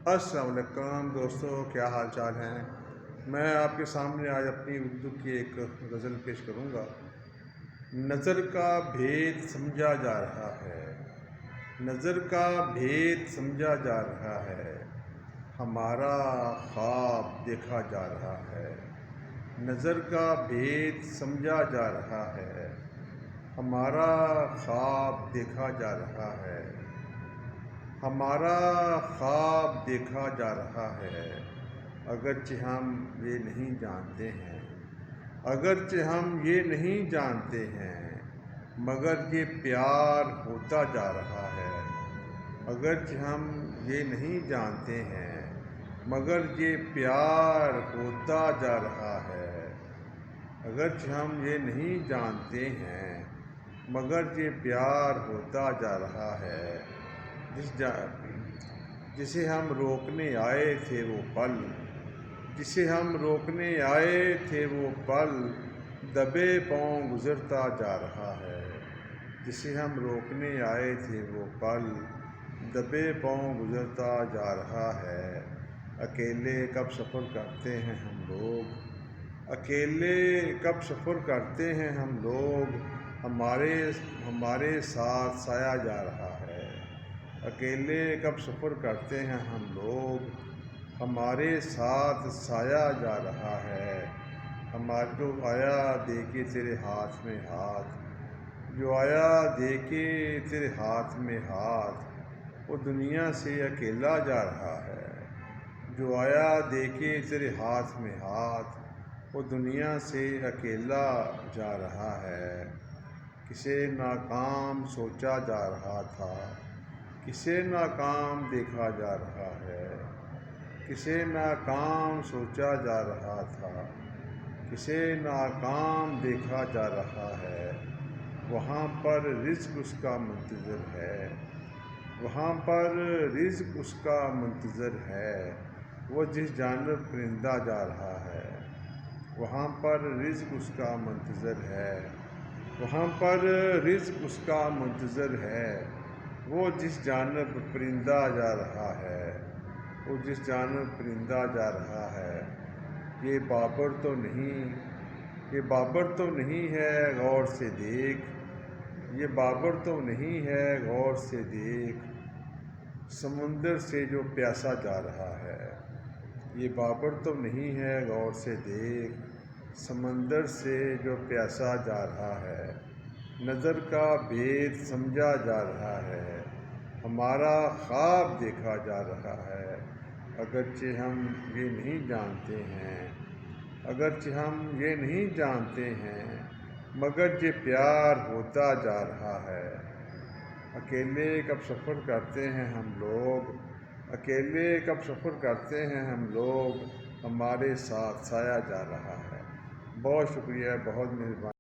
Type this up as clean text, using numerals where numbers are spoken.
السلام علیکم دوستو، کیا حال چال ہیں؟ میں آپ کے سامنے آج اپنی اردو کی ایک غزل پیش کروں گا۔ نظر کا بھید سمجھا جا رہا ہے، نظر کا بھید سمجھا جا رہا ہے، ہمارا خواب دیکھا جا رہا ہے۔ نظر کا بھید سمجھا جا رہا ہے، ہمارا خواب دیکھا جا رہا ہے، ہمارا خواب دیکھا جا رہا ہے۔ اگرچہ ہم یہ نہیں جانتے ہیں، اگرچہ ہم یہ نہیں جانتے ہیں، مگر یہ پیار ہوتا جا رہا ہے۔ اگرچہ ہم یہ نہیں جانتے ہیں، مگر یہ پیار ہوتا جا رہا ہے۔ اگرچہ ہم یہ نہیں جانتے ہیں، مگر یہ پیار ہوتا جا رہا ہے۔ جسے ہم روکنے آئے تھے وہ پل، جسے ہم روکنے آئے تھے وہ پل، دبے پاؤں گزرتا جا رہا ہے۔ جسے ہم روکنے آئے تھے وہ پل، دبے پاؤں گزرتا جا رہا ہے۔ اکیلے کب سفر کرتے ہیں ہم لوگ، اکیلے کب سفر کرتے ہیں ہم لوگ، ہمارے ساتھ سایہ جا رہا ہے۔ اکیلے کب سفر کرتے ہیں ہم لوگ، ہمارے ساتھ سایہ جا رہا ہے۔ جو آیا دے کے تیرے ہاتھ میں ہاتھ، جو آیا دے کے تیرے ہاتھ میں ہاتھ، وہ دنیا سے اکیلا جا رہا ہے۔ جو آیا دے کے تیرے ہاتھ میں ہاتھ، وہ دنیا سے اکیلا جا رہا ہے۔ کسے ناکام سوچا جا رہا تھا، کسے ناکام دیکھا جا رہا ہے۔ کسے ناکام سوچا جا رہا تھا، کسے ناکام دیکھا جا رہا ہے۔ وہاں پر رزق اس کا منتظر ہے، وہاں پر رزق اس کا منتظر ہے، وہ جس جانب پرندہ جا رہا ہے۔ وہاں پر رزق اس کا منتظر ہے، وہاں پر رزق اس کا منتظر ہے، وہ جس جانب پرندہ جا رہا ہے، وہ جس جانب پرندہ جا رہا ہے۔ یہ بابر تو نہیں، یہ بابر تو نہیں ہے غور سے دیکھ، یہ بابر تو نہیں ہے غور سے دیکھ، سمندر سے جو پیاسا جا رہا ہے۔ یہ بابر تو نہیں ہے غور سے دیکھ، سمندر سے جو پیاسا جا رہا ہے۔ نظر کا بھید سمجھا جا رہا ہے، ہمارا خواب دیکھا جا رہا ہے۔ اگرچہ ہم یہ نہیں جانتے ہیں، اگرچہ ہم یہ نہیں جانتے ہیں، مگر یہ پیار ہوتا جا رہا ہے۔ اکیلے کب سفر کرتے ہیں ہم لوگ، اکیلے کب سفر کرتے ہیں ہم لوگ، ہمارے ساتھ سایہ جا رہا ہے۔ بہت شکریہ، بہت مہربانی۔